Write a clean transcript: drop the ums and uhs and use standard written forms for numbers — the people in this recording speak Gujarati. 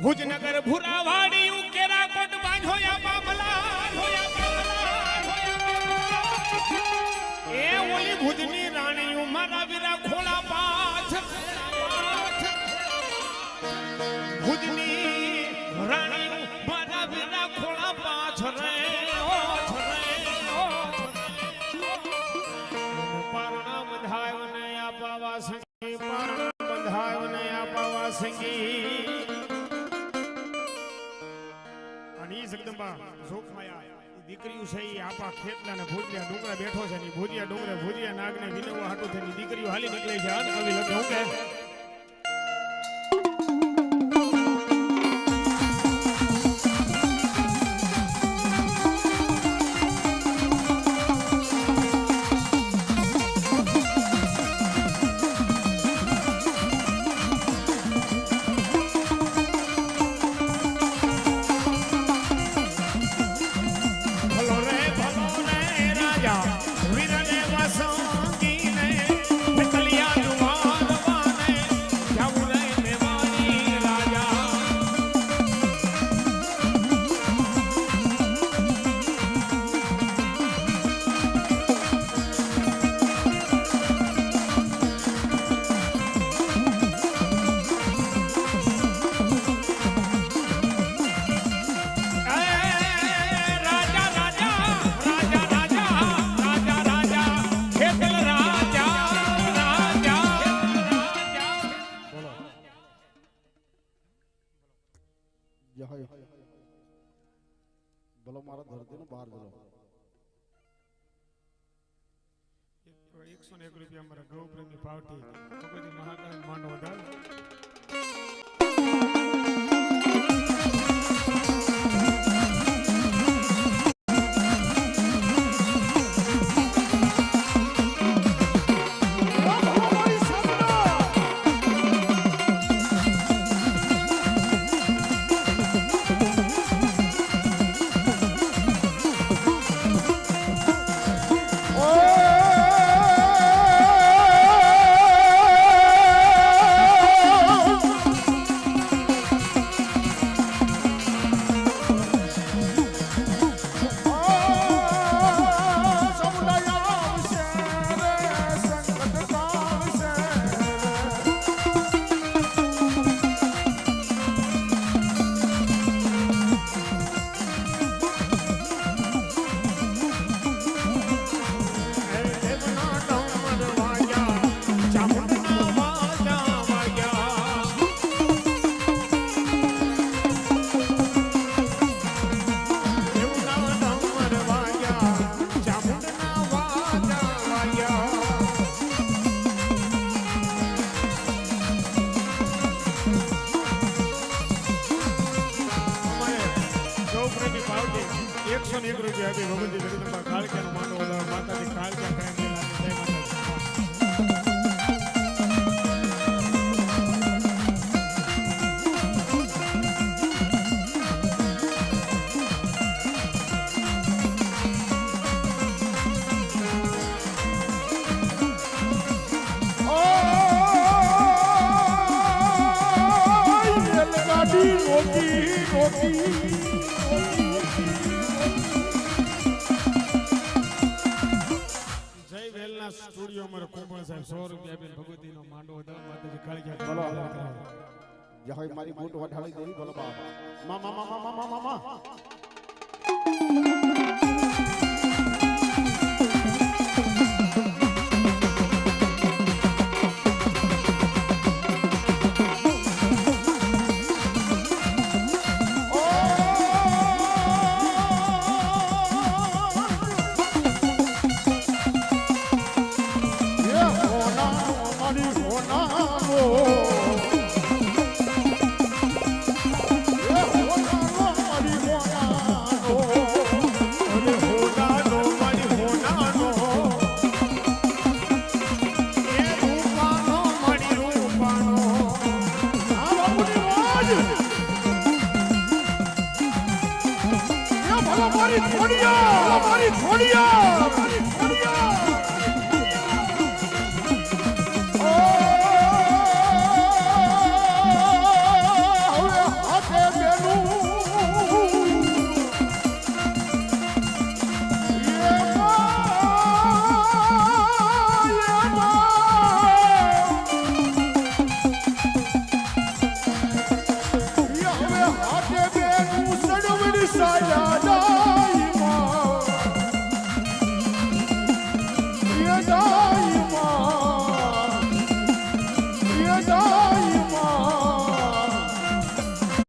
ભુજનગર ભુરાવાડી ઉકેરા કોટ બાંધોયા મામલા એ ઓલી ભુજની રાણી મારા વીરા ખોળા પાછ ભુજની રાણી મારા વીરા ખોળા પાછ રે પારણા બંધાયો ને આપાવા સંગી પારણા બંધાયો ને આપાવા સંગી જગદંબા જોખમાયા દીકરીઓ છે એ આપા ખેતલા ને ભુજિયા ડુંગરા બેઠો છે ને ભુજિયા ડુંગરે ભુજિયા નાગને વિનવવા હાટુ થઈને દીકરીઓ હાલી નીકળી છે અને કવિ લખે હું કે બોલો મારા ધરતી નું બહાર બોલો 101 રૂપિયા અમારા ગૌ પ્રેમી પાવટી ભગવતી મહાકાળ માંડો વધાર સ્ટુડિયો અમારે કોમળ સાહેબ 100 રૂપિયા આપીને ભગવતીનો માંડો વધાર માતાજી કાળી ગયા બોલો જય મારી બૂટ વઢાળી દેવી બોલો મા મારી ખોડિયા